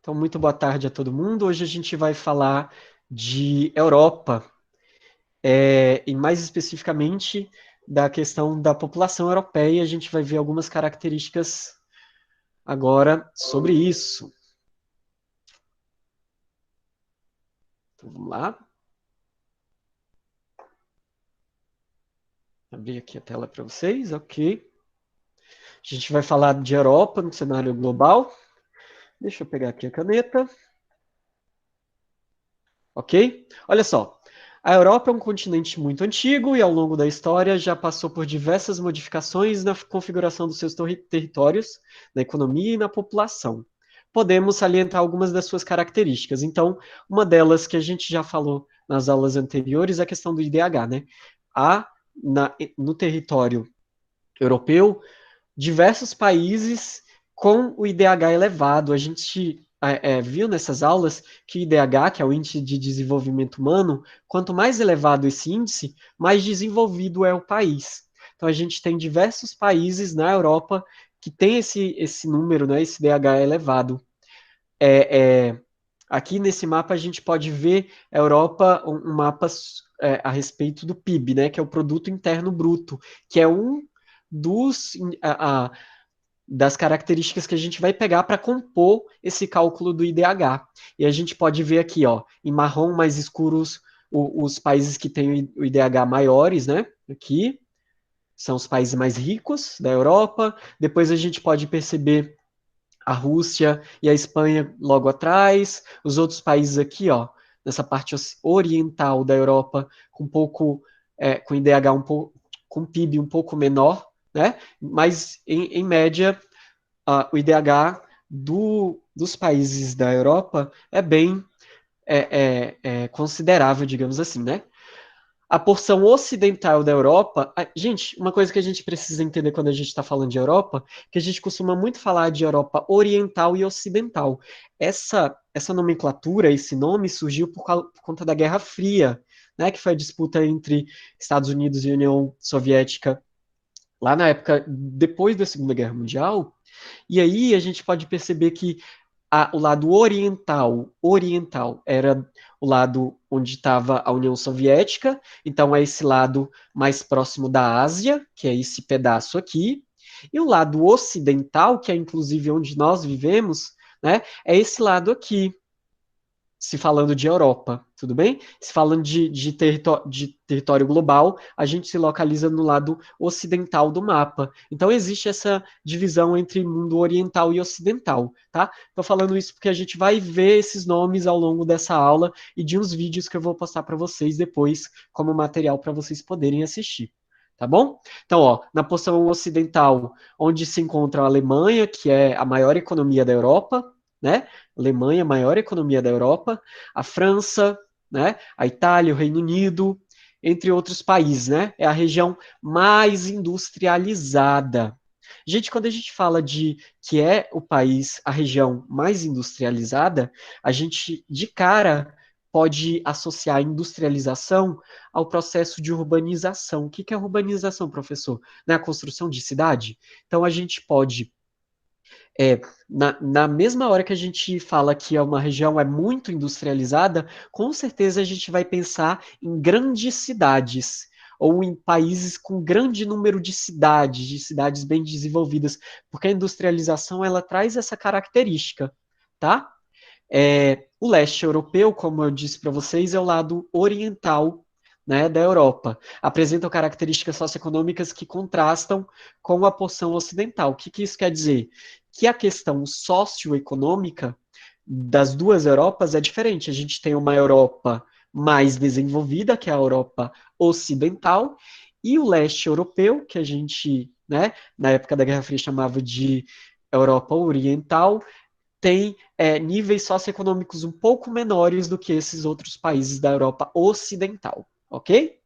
Então, muito boa tarde a todo mundo. Hoje a gente vai falar de Europa, e mais especificamente da questão da população europeia. A gente vai ver algumas características agora sobre isso. Então, vamos lá. Abrir aqui a tela para vocês, ok. A gente vai falar de Europa no cenário global. Deixa eu pegar aqui a caneta. Ok? Olha só. A Europa é um continente muito antigo e, ao longo da história, já passou por diversas modificações na configuração dos seus territórios, na economia e na população. Podemos salientar algumas das suas características. Então, uma delas que a gente já falou nas aulas anteriores é a questão do IDH, né? Há no território europeu diversos países com o IDH elevado. A gente viu nessas aulas que o IDH, que é o Índice de Desenvolvimento Humano, quanto mais elevado esse índice, mais desenvolvido é o país. Então, a gente tem diversos países na Europa que tem esse número, né, esse IDH elevado. Aqui nesse mapa a gente pode ver a Europa, um mapa a respeito do PIB, né, que é o Produto Interno Bruto, que é um dos, das características que a gente vai pegar para compor esse cálculo do IDH. E a gente pode ver aqui, ó, em marrom mais escuros, os países que têm o IDH maiores, né? Aqui são os países mais ricos da Europa. Depois a gente pode perceber a Rússia e a Espanha logo atrás, os outros países aqui, ó, nessa parte oriental da Europa, com um pouco, com IDH um pouco, com PIB um pouco menor, né? Mas em média o IDH dos países da Europa é bem considerável, digamos assim, né? A porção ocidental da Europa, gente, uma coisa que a gente precisa entender quando a gente está falando de Europa, que a gente costuma muito falar de Europa oriental e ocidental. Essa nomenclatura, esse nome surgiu por conta da Guerra Fria, né, que foi a disputa entre Estados Unidos e União Soviética lá na época depois da Segunda Guerra Mundial. E aí a gente pode perceber que o lado oriental era o lado onde estava a União Soviética, então é esse lado mais próximo da Ásia, que é esse pedaço aqui, e o lado ocidental, que é inclusive onde nós vivemos, né, é esse lado aqui, se falando de Europa, tudo bem? Se falando de território global, a gente se localiza no lado ocidental do mapa. Então existe essa divisão entre mundo oriental e ocidental, tá? Estou falando isso porque a gente vai ver esses nomes ao longo dessa aula e de uns vídeos que eu vou postar para vocês depois como material para vocês poderem assistir. Tá bom? Então, ó, na porção ocidental, onde se encontra a Alemanha, que é a maior economia da Europa, né? Alemanha, maior economia da Europa, a França, né? A Itália, o Reino Unido, entre outros países, né? É a região mais industrializada. Gente, quando a gente fala de que é o país, a região mais industrializada, a gente de cara pode associar a industrialização ao processo de urbanização. O que é urbanização, professor? Não é a construção de cidade? Então a gente pode na mesma hora que a gente fala que é uma região muito industrializada, com certeza a gente vai pensar em grandes cidades ou em países com grande número de cidades bem desenvolvidas, porque a industrialização ela traz essa característica, tá? O leste europeu, como eu disse para vocês, é o lado oriental, né, da Europa. Apresentam características socioeconômicas que contrastam com a porção ocidental. O que isso quer dizer? Que a questão socioeconômica das duas Europas é diferente. A gente tem uma Europa mais desenvolvida, que é a Europa ocidental, e o leste europeu, que a gente, né, na época da Guerra Fria chamava de Europa Oriental, tem níveis socioeconômicos um pouco menores do que esses outros países da Europa Ocidental, ok?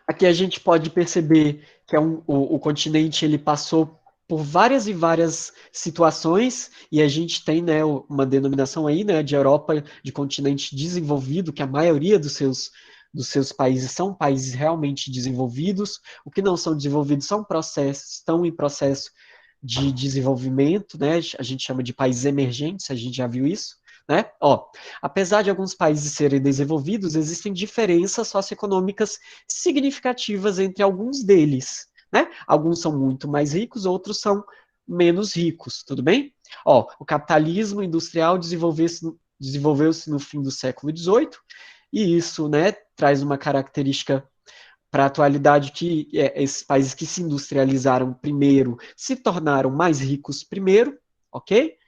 Aqui a gente pode perceber que o continente ele passou por várias e várias situações e a gente tem, né, uma denominação aí, né, de Europa de continente desenvolvido, que a maioria dos seus países são países realmente desenvolvidos. O que não são desenvolvidos são processos, estão em processo de desenvolvimento, né? A gente chama de países emergentes, a gente já viu isso, né? Ó, apesar de alguns países serem desenvolvidos, existem diferenças socioeconômicas significativas entre alguns deles, né? Alguns são muito mais ricos, outros são menos ricos, tudo bem? Ó, o capitalismo industrial desenvolveu-se no fim do século XVIII, e isso, né, traz uma característica para a atualidade que esses países que se industrializaram primeiro se tornaram mais ricos primeiro, ok?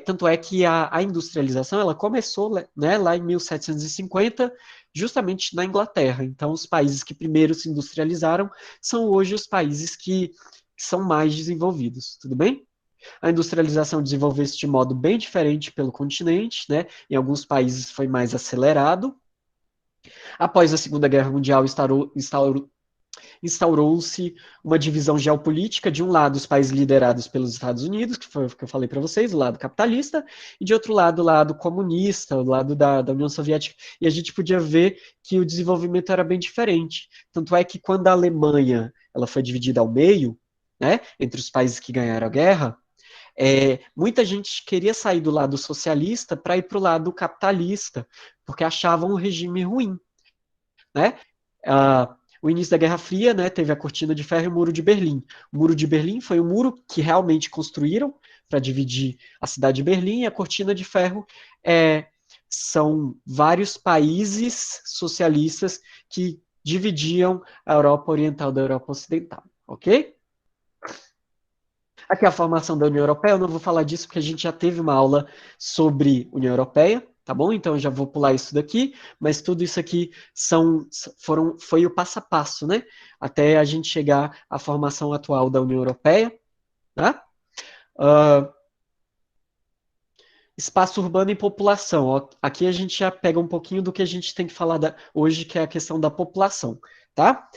Tanto é que a industrialização ela começou, né, lá em 1750, justamente na Inglaterra. Então, os países que primeiro se industrializaram são hoje os países que são mais desenvolvidos, tudo bem? A industrialização desenvolveu-se de modo bem diferente pelo continente, né? Em alguns países foi mais acelerado. Após a Segunda Guerra Mundial, instaurou-se uma divisão geopolítica, de um lado os países liderados pelos Estados Unidos, que foi o que eu falei para vocês, o lado capitalista, e de outro lado o lado comunista, o lado da União Soviética, e a gente podia ver que o desenvolvimento era bem diferente. Tanto é que quando a Alemanha ela foi dividida ao meio, né, entre os países que ganharam a guerra, muita gente queria sair do lado socialista para ir para o lado capitalista, porque achavam o regime ruim, né? O início da Guerra Fria, né, teve a Cortina de Ferro e o Muro de Berlim. O Muro de Berlim foi o muro que realmente construíram para dividir a cidade de Berlim, e a Cortina de Ferro são vários países socialistas que dividiam a Europa Oriental da Europa Ocidental, ok? Aqui é a formação da União Europeia, eu não vou falar disso porque a gente já teve uma aula sobre União Europeia, tá bom? Então eu já vou pular isso daqui, mas tudo isso aqui foi o passo a passo, né? Até a gente chegar à formação atual da União Europeia, tá? Uh, Espaço urbano e população. Ó, aqui a gente já pega um pouquinho do que a gente tem que falar hoje, que é a questão da população, tá?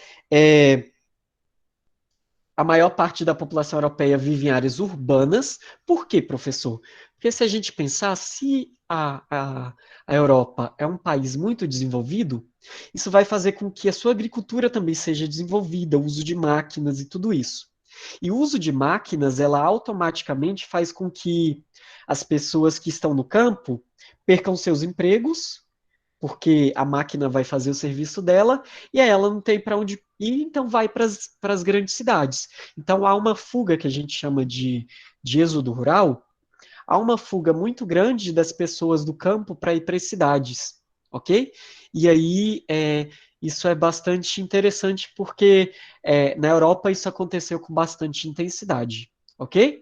A maior parte da população europeia vive em áreas urbanas. Por quê, professor? Porque se a gente pensar, se a Europa é um país muito desenvolvido, isso vai fazer com que a sua agricultura também seja desenvolvida, o uso de máquinas e tudo isso. E o uso de máquinas, ela automaticamente faz com que as pessoas que estão no campo percam seus empregos, porque a máquina vai fazer o serviço dela e aí ela não tem para onde ir, então vai para as grandes cidades. Então há uma fuga que a gente chama de êxodo rural, há uma fuga muito grande das pessoas do campo para ir para as cidades, ok? E aí isso é bastante interessante porque na Europa isso aconteceu com bastante intensidade, ok?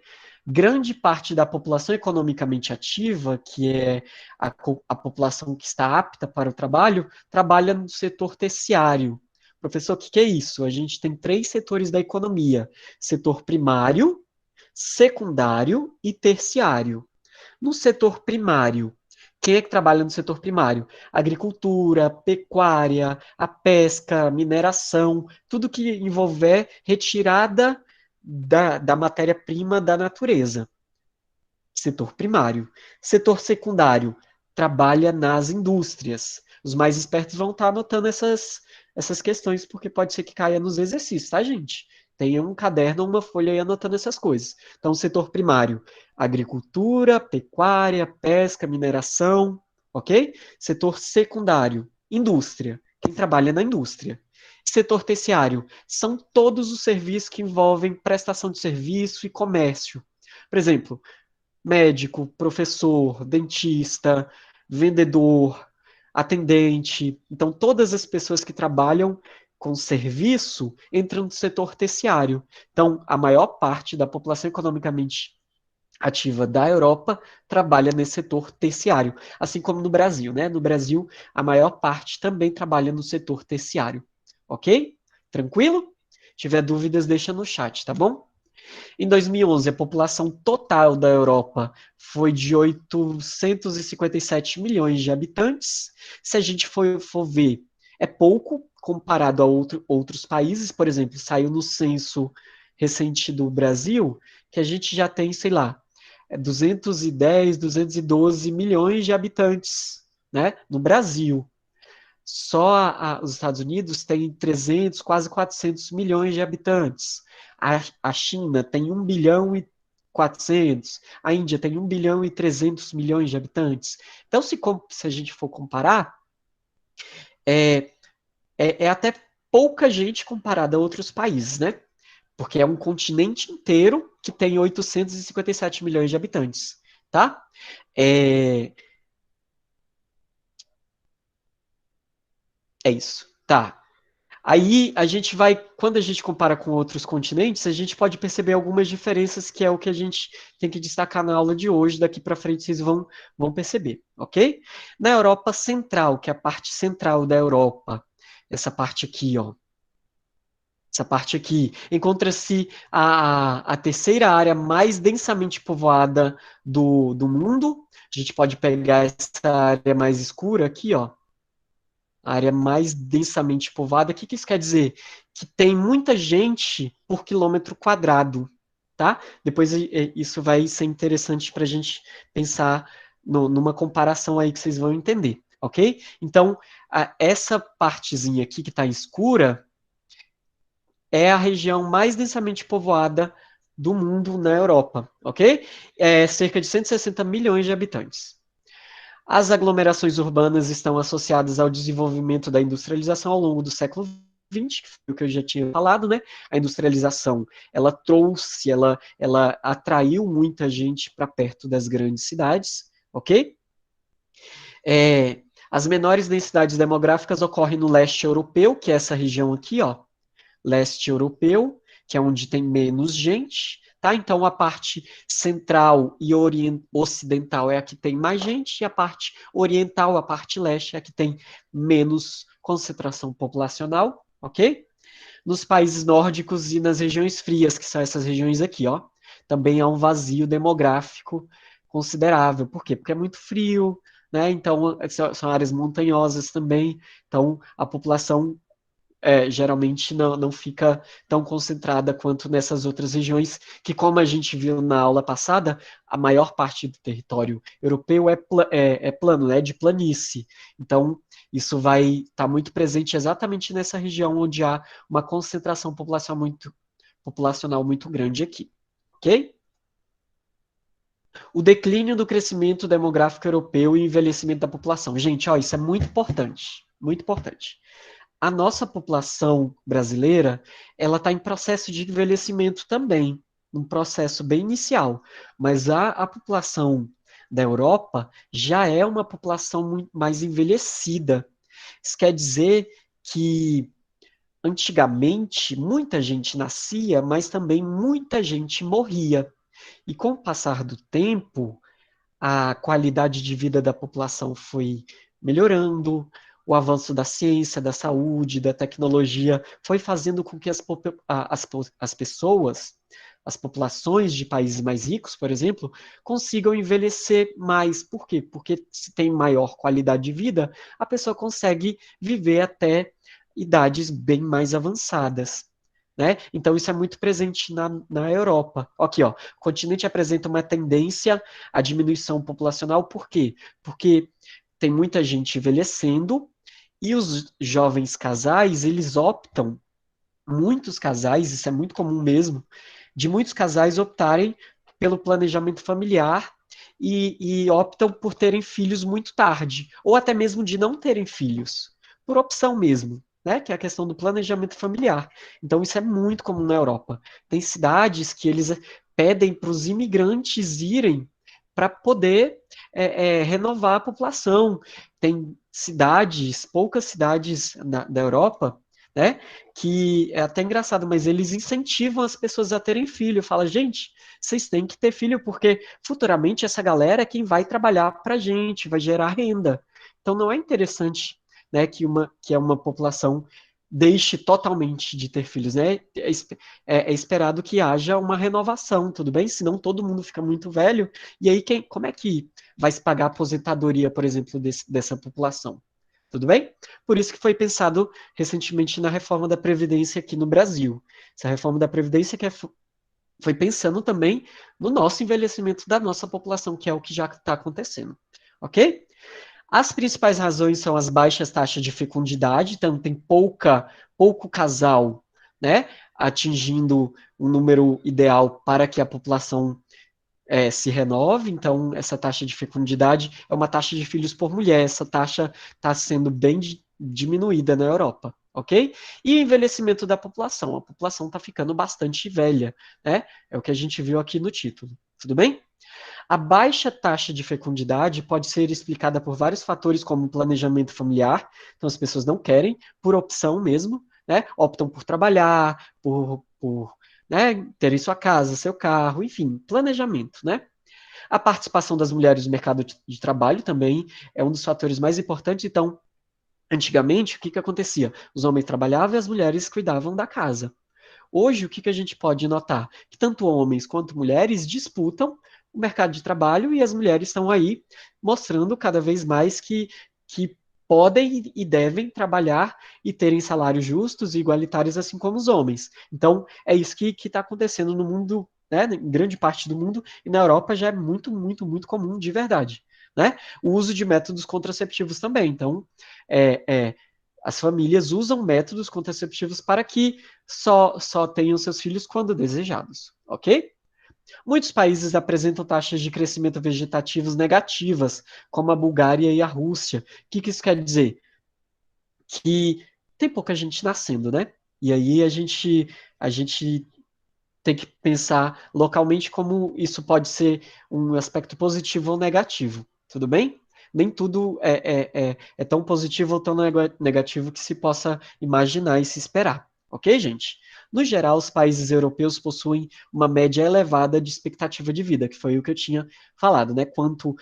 Grande parte da população economicamente ativa, que é a população que está apta para o trabalho, trabalha no setor terciário. Professor, o que é isso? A gente tem três setores da economia: setor primário, secundário e terciário. No setor primário, quem é que trabalha no setor primário? Agricultura, pecuária, a pesca, mineração, tudo que envolver retirada da matéria-prima da natureza. Setor primário. Setor secundário, trabalha nas indústrias. Os mais espertos vão estar anotando essas questões, porque pode ser que caia nos exercícios, tá, gente? Tenha um caderno ou uma folha aí anotando essas coisas. Então, setor primário, agricultura, pecuária, pesca, mineração, ok? Setor secundário, indústria, quem trabalha na indústria. Setor terciário, são todos os serviços que envolvem prestação de serviço e comércio. Por exemplo, médico, professor, dentista, vendedor, atendente. Então, todas as pessoas que trabalham com serviço entram no setor terciário. Então, a maior parte da população economicamente ativa da Europa trabalha nesse setor terciário, assim como no Brasil, né? No Brasil, a maior parte também trabalha no setor terciário. Ok? Tranquilo? Se tiver dúvidas, deixa no chat, tá bom? Em 2011, a população total da Europa foi de 857 milhões de habitantes. Se a gente for ver, é pouco comparado a outros países. Por exemplo, saiu no censo recente do Brasil que a gente já tem, sei lá, 210, 212 milhões de habitantes, né, no Brasil. Só os Estados Unidos tem 300, quase 400 milhões de habitantes. A China tem 1 bilhão e 400. A Índia tem 1 bilhão e 300 milhões de habitantes. Então, se a gente for comparar, é, é até pouca gente comparada a outros países, né? Porque é um continente inteiro que tem 857 milhões de habitantes, tá? É, é isso, tá. Aí a gente vai, quando a gente compara com outros continentes, a gente pode perceber algumas diferenças, que é o que a gente tem que destacar na aula de hoje. Daqui para frente vocês vão perceber, ok? Na Europa Central, que é a parte central da Europa, essa parte aqui, ó. Essa parte aqui encontra-se a terceira área mais densamente povoada do mundo. A gente pode pegar essa área mais escura aqui, ó, a área mais densamente povoada. O que isso quer dizer? Que tem muita gente por quilômetro quadrado, tá? Depois isso vai ser interessante para a gente pensar numa comparação aí que vocês vão entender, ok? Então, essa partezinha aqui que está escura é a região mais densamente povoada do mundo na Europa, ok? É cerca de 160 milhões de habitantes. As aglomerações urbanas estão associadas ao desenvolvimento da industrialização ao longo do século XX, que foi o que eu já tinha falado, né? A industrialização, ela trouxe, ela atraiu muita gente para perto das grandes cidades, ok? As menores densidades demográficas ocorrem no leste europeu, que é essa região aqui, ó, leste europeu, que é onde tem menos gente, tá? Então a parte central e ocidental é a que tem mais gente, e a parte oriental, a parte leste, é a que tem menos concentração populacional, ok? Nos países nórdicos e nas regiões frias, que são essas regiões aqui, ó, também há um vazio demográfico considerável. Por quê? Porque é muito frio, né? Então são áreas montanhosas também, então a população geralmente não fica tão concentrada quanto nessas outras regiões, que, como a gente viu na aula passada, a maior parte do território europeu é plano, né, de planície. Então, isso vai estar muito presente exatamente nessa região onde há uma concentração populacional muito grande aqui. Ok? O declínio do crescimento demográfico europeu e o envelhecimento da população. Gente, ó, isso é muito importante. Muito importante. A nossa população brasileira, ela está em processo de envelhecimento também, um processo bem inicial, mas a população da Europa já é uma população muito mais envelhecida. Isso quer dizer que antigamente muita gente nascia, mas também muita gente morria. E com o passar do tempo, a qualidade de vida da população foi melhorando, o avanço da ciência, da saúde, da tecnologia foi fazendo com que as pessoas, as populações de países mais ricos, por exemplo, consigam envelhecer mais. Por quê? Porque se tem maior qualidade de vida, a pessoa consegue viver até idades bem mais avançadas. Né? Então, isso é muito presente na Europa. Aqui, ó, o continente apresenta uma tendência à diminuição populacional, por quê? Porque tem muita gente envelhecendo e os jovens casais, eles optam, muitos casais, isso é muito comum mesmo, de muitos casais optarem pelo planejamento familiar e optam por terem filhos muito tarde, ou até mesmo de não terem filhos, por opção mesmo, né? Que é a questão do planejamento familiar. Então, isso é muito comum na Europa. Tem cidades que eles pedem para os imigrantes irem para poder renovar a população. Tem cidades, poucas cidades da Europa, né? Que é até engraçado, mas eles incentivam as pessoas a terem filho. Fala, gente, vocês têm que ter filho, porque futuramente essa galera é quem vai trabalhar para a gente, vai gerar renda. Então não é interessante, né, que é uma população deixe totalmente de ter filhos, né? É esperado que haja uma renovação, tudo bem? Senão todo mundo fica muito velho, e aí como é que vai se pagar a aposentadoria, por exemplo, dessa população? Tudo bem? Por isso que foi pensado recentemente na reforma da Previdência aqui no Brasil. Essa reforma da Previdência foi pensando também no nosso envelhecimento da nossa população, que é o que já está acontecendo. Ok? As principais razões são as baixas taxas de fecundidade, então tem pouco casal, né, atingindo um número ideal para que a população se renove, então essa taxa de fecundidade é uma taxa de filhos por mulher, essa taxa está sendo bem diminuída na Europa, ok? E o envelhecimento da população, a população está ficando bastante velha, né? É o que a gente viu aqui no título, tudo bem? A baixa taxa de fecundidade pode ser explicada por vários fatores, como planejamento familiar, então as pessoas não querem, por opção mesmo, né? Optam por trabalhar, por né, terem sua casa, seu carro, enfim, planejamento, né? A participação das mulheres no mercado de trabalho também é um dos fatores mais importantes, então, antigamente, o que, que acontecia? Os homens trabalhavam e as mulheres cuidavam da casa. Hoje, o que, que a gente pode notar? Que tanto homens quanto mulheres disputam o mercado de trabalho e as mulheres estão aí mostrando cada vez mais que podem e devem trabalhar e terem salários justos e igualitários, assim como os homens. Então, é isso que está acontecendo no mundo, né, em grande parte do mundo, e na Europa já é muito, muito, muito comum de verdade. Né? O uso de métodos contraceptivos também. Então, é, é, as famílias usam métodos contraceptivos para que só tenham seus filhos quando desejados, ok? Muitos países apresentam taxas de crescimento vegetativos negativas, como a Bulgária e a Rússia. O que, que isso quer dizer? Que tem pouca gente nascendo, né? E aí a gente tem que pensar localmente como isso pode ser um aspecto positivo ou negativo, tudo bem? Nem tudo é tão positivo ou tão negativo que se possa imaginar e se esperar, ok, gente? No geral, os países europeus possuem uma média elevada de expectativa de vida, que foi o que eu tinha falado, né? Quanto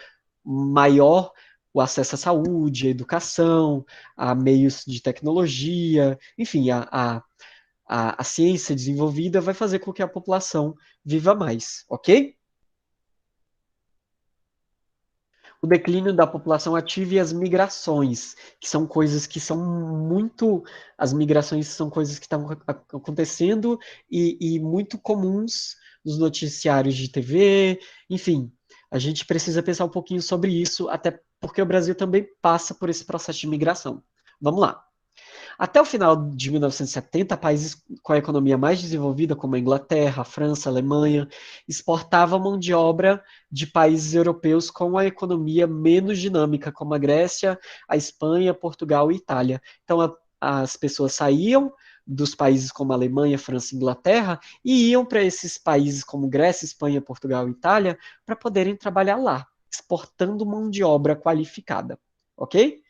maior o acesso à saúde, à educação, a meios de tecnologia, enfim, a ciência desenvolvida vai fazer com que a população viva mais, ok? O declínio da população ativa e as migrações, que são coisas que são muito. As migrações são coisas que estão acontecendo e muito comuns nos noticiários de TV, enfim. A gente precisa pensar um pouquinho sobre isso, até porque o Brasil também passa por esse processo de migração. Vamos lá. Até o final de 1970, países com a economia mais desenvolvida, como a Inglaterra, a França, a Alemanha, exportavam mão de obra de países europeus com a economia menos dinâmica, como a Grécia, a Espanha, Portugal e Itália. Então, as pessoas saíam dos países como a Alemanha, França e Inglaterra e iam para esses países como Grécia, Espanha, Portugal e Itália para poderem trabalhar lá, exportando mão de obra qualificada, ok?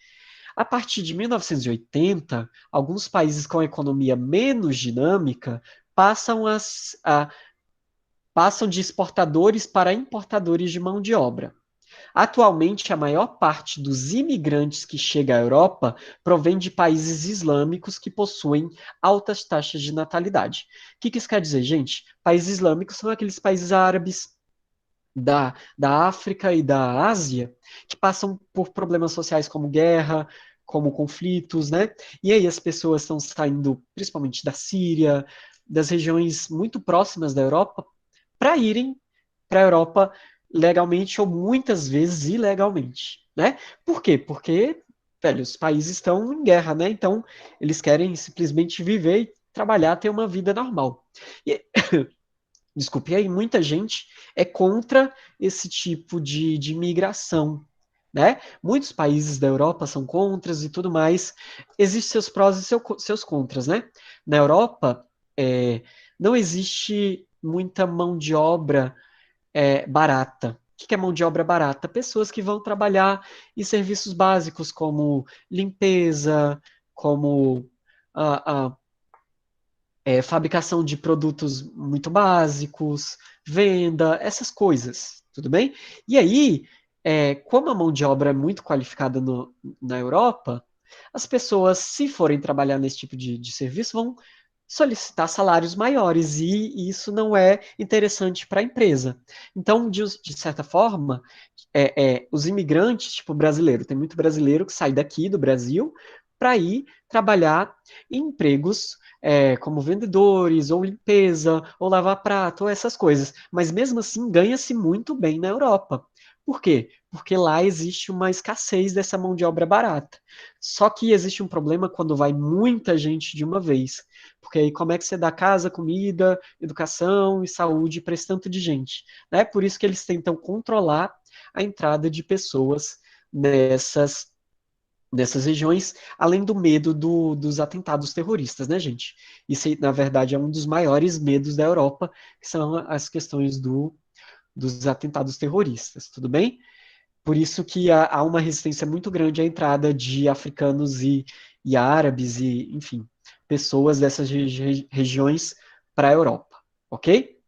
A partir de 1980, alguns países com a economia menos dinâmica passam, passam de exportadores para importadores de mão de obra. Atualmente, a maior parte dos imigrantes que chega à Europa provém de países islâmicos que possuem altas taxas de natalidade. O que isso quer dizer, gente? Países islâmicos são aqueles países árabes da África e da Ásia que passam por problemas sociais como guerra, como conflitos, né? E aí as pessoas estão saindo, principalmente da Síria, das regiões muito próximas da Europa, para irem para a Europa legalmente ou muitas vezes ilegalmente, né? Por quê? Porque, velho, os países estão em guerra, né? Então eles querem simplesmente viver e trabalhar, ter uma vida normal. E desculpe, e aí muita gente é contra esse tipo de migração, né? Muitos países da Europa são contras e tudo mais. Existem seus prós e seus contras, né? Na Europa, não existe muita mão de obra barata. O que é mão de obra barata? Pessoas que vão trabalhar em serviços básicos como limpeza, como ah, ah, fabricação de produtos muito básicos, venda, essas coisas, tudo bem? E aí, como a mão de obra é muito qualificada na Europa, as pessoas, se forem trabalhar nesse tipo de serviço, vão solicitar salários maiores e isso não é interessante para a empresa. Então, de certa forma, os imigrantes, tipo brasileiro, tem muito brasileiro que sai daqui do Brasil para ir trabalhar em empregos como vendedores, ou limpeza, ou lavar prato, ou essas coisas. Mas mesmo assim, ganha-se muito bem na Europa. Por quê? Porque lá existe uma escassez dessa mão de obra barata. Só que existe um problema quando vai muita gente de uma vez. Porque aí como é que você dá casa, comida, educação e saúde para esse tanto de gente? Né? Por isso que eles tentam controlar a entrada de pessoas nessas regiões, além do medo dos atentados terroristas, né, gente? Isso, na verdade, é um dos maiores medos da Europa, que são as questões dos atentados terroristas, tudo bem? Por isso que há uma resistência muito grande à entrada de africanos e árabes e, enfim, pessoas dessas regiões para a Europa, ok?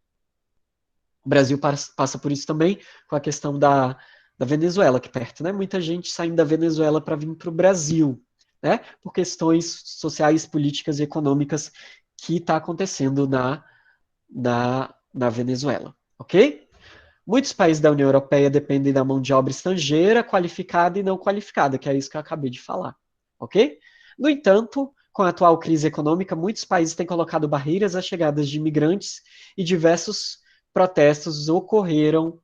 O Brasil passa por isso também com a questão da Venezuela aqui perto, né? Muita gente saindo da Venezuela para vir para o Brasil, né? Por questões sociais, políticas e econômicas que está acontecendo na Venezuela, ok? Muitos países da União Europeia dependem da mão de obra estrangeira, qualificada e não qualificada, que é isso que eu acabei de falar, ok? No entanto, com a atual crise econômica, muitos países têm colocado barreiras às chegadas de imigrantes e diversos protestos ocorreram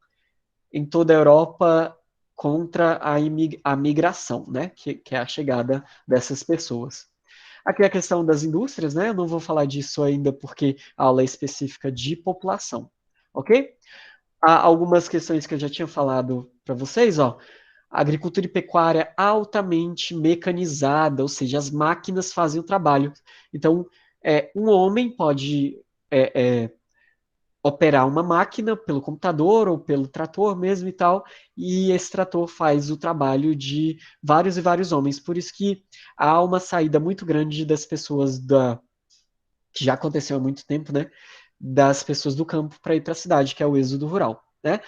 em toda a Europa contra a migração, né? Que é a chegada dessas pessoas. Aqui é a questão das indústrias, né? Eu não vou falar disso ainda porque a aula é específica de população, ok? Há algumas questões que eu já tinha falado para vocês, ó. A agricultura e pecuária altamente mecanizada, ou seja, as máquinas fazem o trabalho. Então, um homem pode operar uma máquina pelo computador ou pelo trator mesmo e tal, e esse trator faz o trabalho de vários e vários homens. Por isso que há uma saída muito grande das pessoas que já aconteceu há muito tempo, né? Das pessoas do campo para ir para a cidade, que é o êxodo rural, né?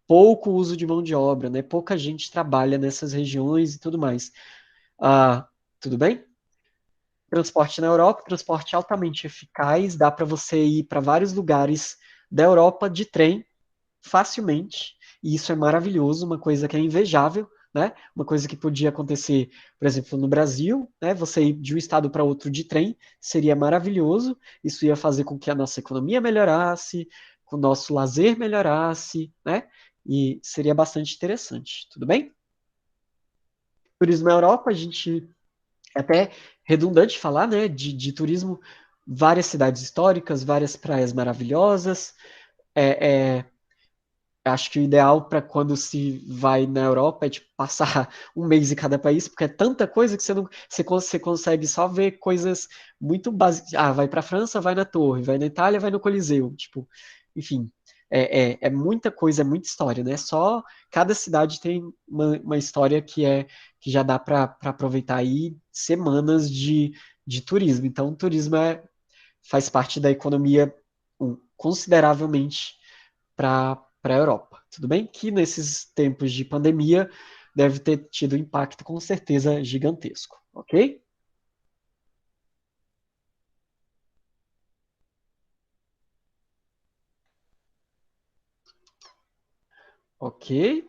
Pouco uso de mão de obra, né? Pouca gente trabalha nessas regiões e tudo mais. Ah, tudo bem? Transporte na Europa, transporte altamente eficaz, dá para você ir para vários lugares da Europa de trem facilmente, e isso é maravilhoso, uma coisa que é invejável, né? Uma coisa que podia acontecer, por exemplo, no Brasil, né? Você ir de um estado para outro de trem seria maravilhoso, isso ia fazer com que a nossa economia melhorasse, com o nosso lazer melhorasse, né? E seria bastante interessante, tudo bem? Turismo na Europa, a gente é até redundante falar, né? De turismo, várias cidades históricas, várias praias maravilhosas, é, acho que o ideal para quando se vai na Europa é tipo, passar um mês em cada país, porque é tanta coisa que você consegue só ver coisas muito básicas. Ah, vai para a França, vai na Torre, vai na Itália, vai no Coliseu. Tipo, enfim, é muita coisa, é muita história, né? Só cada cidade tem uma história que já dá para aproveitar aí semanas de turismo. Então, o turismo faz parte da economia consideravelmente para a Europa. Tudo bem? Que nesses tempos de pandemia deve ter tido um impacto com certeza gigantesco, ok? Ok,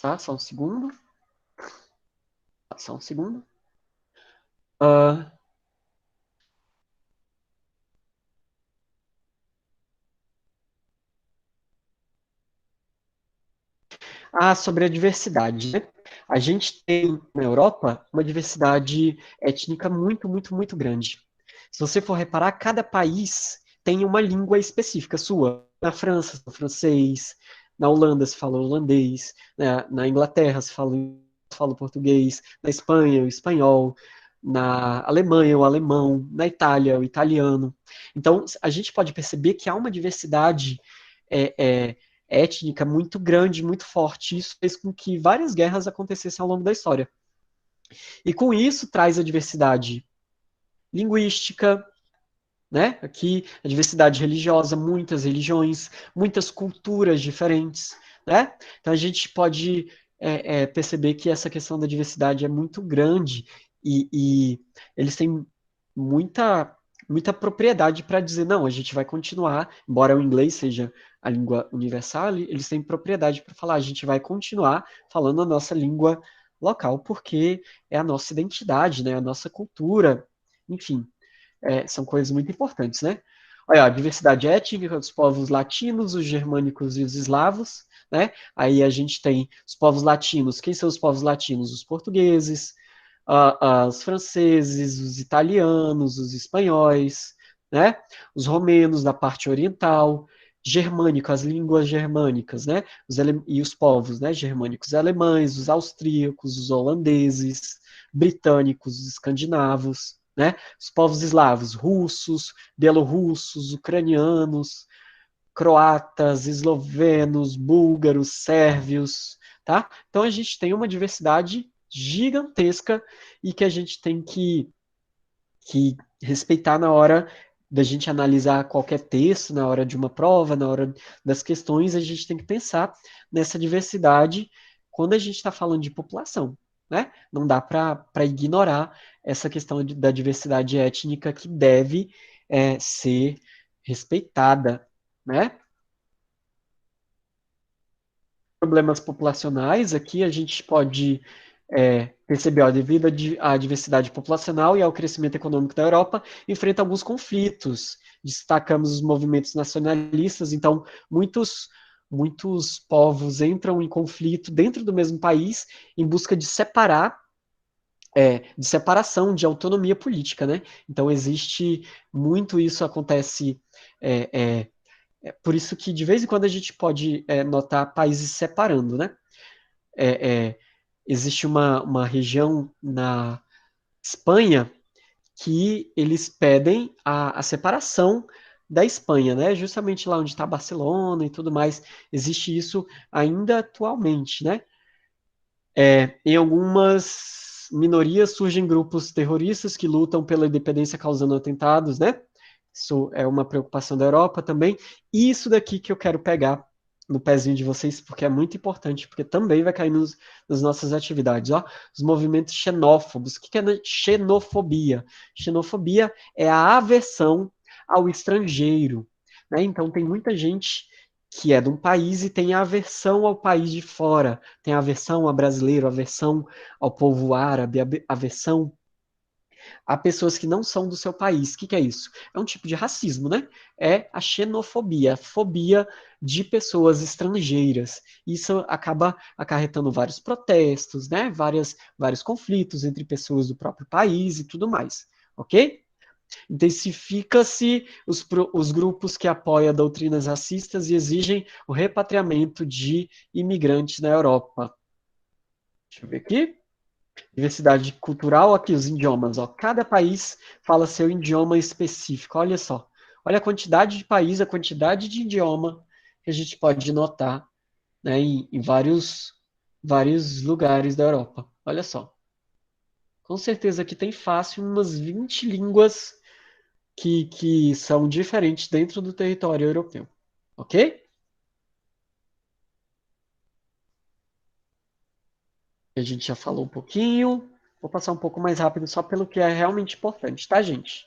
tá, só um segundo, só um segundo. Ah, sobre a diversidade, né? A gente tem na Europa uma diversidade étnica muito, muito, muito grande. Se você for reparar, cada país tem uma língua específica sua. Na França, se fala francês, na Holanda se fala holandês, na Inglaterra se fala português, na Espanha o espanhol, na Alemanha o alemão, na Itália o italiano. Então, a gente pode perceber que há uma diversidade é, é, étnica muito grande, muito forte. Isso fez com que várias guerras acontecessem ao longo da história. E com isso traz a diversidade linguística, né? Aqui a diversidade religiosa, muitas religiões, muitas culturas diferentes, né? Então a gente pode perceber que essa questão da diversidade é muito grande e eles têm muita muita propriedade para dizer não, a gente vai continuar, embora o inglês seja a língua universal, eles têm propriedade para falar, a gente vai continuar falando a nossa língua local, porque é a nossa identidade, né? A nossa cultura, enfim, são coisas muito importantes, né? Olha, a diversidade étnica dos povos latinos, os germânicos e os eslavos, né? Aí a gente tem os povos latinos. Quem são os povos latinos? Os portugueses, os franceses, os italianos, os espanhóis, né? Os romenos da parte oriental, germânico, as línguas germânicas, né? E os povos, né? Germânicos alemães, os austríacos, os holandeses, britânicos, os escandinavos, né? Os povos eslavos, russos, bielorrussos, ucranianos, croatas, eslovenos, búlgaros, sérvios, tá? Então a gente tem uma diversidade gigantesca e que a gente tem que respeitar na hora da gente analisar qualquer texto, na hora de uma prova, na hora das questões, a gente tem que pensar nessa diversidade quando a gente está falando de população, né? Não dá para ignorar essa questão da diversidade étnica que deve ser respeitada, né? Problemas populacionais, aqui a gente pode perceber, ó, devido à diversidade populacional e ao crescimento econômico da Europa, enfrenta alguns conflitos. Destacamos os movimentos nacionalistas, então muitos povos entram em conflito dentro do mesmo país em busca de de separação, de autonomia política, né? Então existe muito isso acontece por isso que de vez em quando a gente pode notar países separando, né? É, é, existe uma região na Espanha que eles pedem a separação da Espanha, né? Justamente lá onde está Barcelona e tudo mais. Existe isso ainda atualmente, né? Em algumas minorias surgem grupos terroristas que lutam pela independência causando atentados, né? Isso é uma preocupação da Europa também. E isso daqui que eu quero pegar no pezinho de vocês, porque é muito importante, porque também vai cair nas nossas atividades. Ó, os movimentos xenófobos. O que é xenofobia? Xenofobia é a aversão ao estrangeiro, né? Então, tem muita gente que é de um país e tem aversão ao país de fora, tem aversão a brasileiro, aversão ao povo árabe, aversão a pessoas que não são do seu país. O que é isso? É um tipo de racismo, né? É a xenofobia, a fobia de pessoas estrangeiras. Isso acaba acarretando vários protestos, né? Vários conflitos entre pessoas do próprio país e tudo mais, ok? Intensifica-se os grupos que apoiam doutrinas racistas e exigem o repatriamento de imigrantes na Europa. Deixa eu ver aqui. Diversidade cultural, aqui os idiomas. Ó. Cada país fala seu idioma específico. Olha só. Olha a quantidade de país, a quantidade de idioma que a gente pode notar, né, em vários lugares da Europa. Olha só. Com certeza aqui tem fácil umas 20 línguas que são diferentes dentro do território europeu. Ok? A gente já falou um pouquinho. Vou passar um pouco mais rápido só pelo que é realmente importante, tá, gente?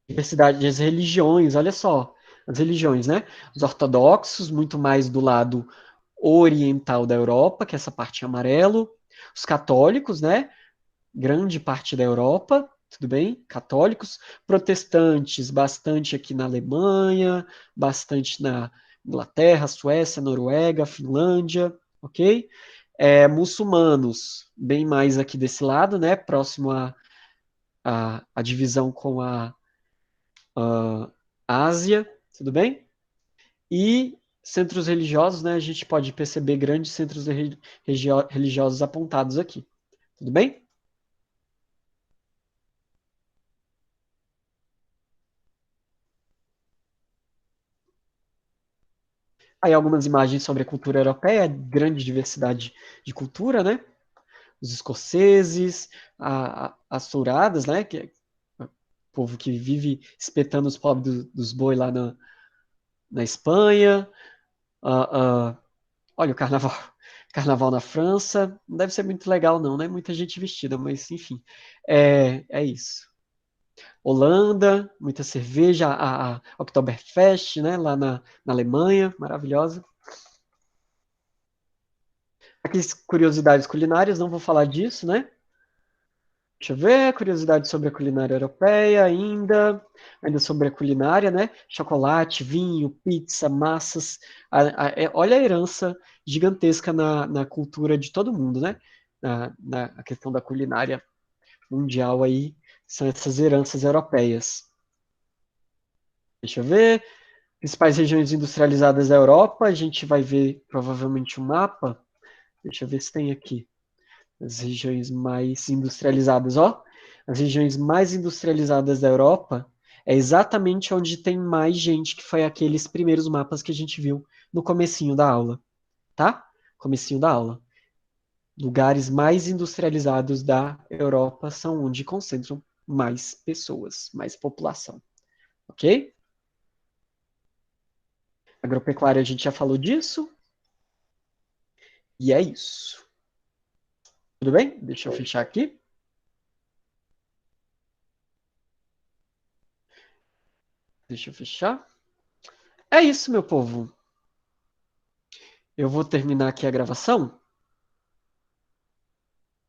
Diversidade das religiões, olha só. As religiões, né? Os ortodoxos, muito mais do lado oriental da Europa, que é essa parte em amarelo. Os católicos, né? Grande parte da Europa, tudo bem? Católicos, protestantes, bastante aqui na Alemanha, bastante na Inglaterra, Suécia, Noruega, Finlândia, ok? Muçulmanos, bem mais aqui desse lado, né? Próximo à divisão com a Ásia, tudo bem? E centros religiosos, né? A gente pode perceber grandes centros religiosos apontados aqui, tudo bem? Aí algumas imagens sobre a cultura europeia, grande diversidade de cultura, né? Os escoceses, as touradas, né? Que é o povo que vive espetando os pobres dos boi lá na Espanha. Ah, olha o carnaval, carnaval na França. Não deve ser muito legal, não, né? Muita gente vestida, mas enfim. É isso. Holanda, muita cerveja, a Oktoberfest, né? Lá na Alemanha, maravilhosa. Aqui, curiosidades culinárias, não vou falar disso, né? Deixa eu ver, curiosidade sobre a culinária europeia ainda sobre a culinária, né? Chocolate, vinho, pizza, massas. Olha a herança gigantesca na cultura de todo mundo, né? Na questão da culinária mundial aí, são essas heranças europeias. Deixa eu ver, principais regiões industrializadas da Europa, a gente vai ver provavelmente o mapa. Deixa eu ver se tem aqui. As regiões mais industrializadas, ó. As regiões mais industrializadas da Europa é exatamente onde tem mais gente, que foi aqueles primeiros mapas que a gente viu no comecinho da aula, tá? Comecinho da aula. Lugares mais industrializados da Europa são onde concentram mais pessoas, mais população, ok? Agropecuária a gente já falou disso, e é isso. Tudo bem? Deixa eu fechar aqui. Deixa eu fechar. É isso, meu povo. Eu vou terminar aqui a gravação.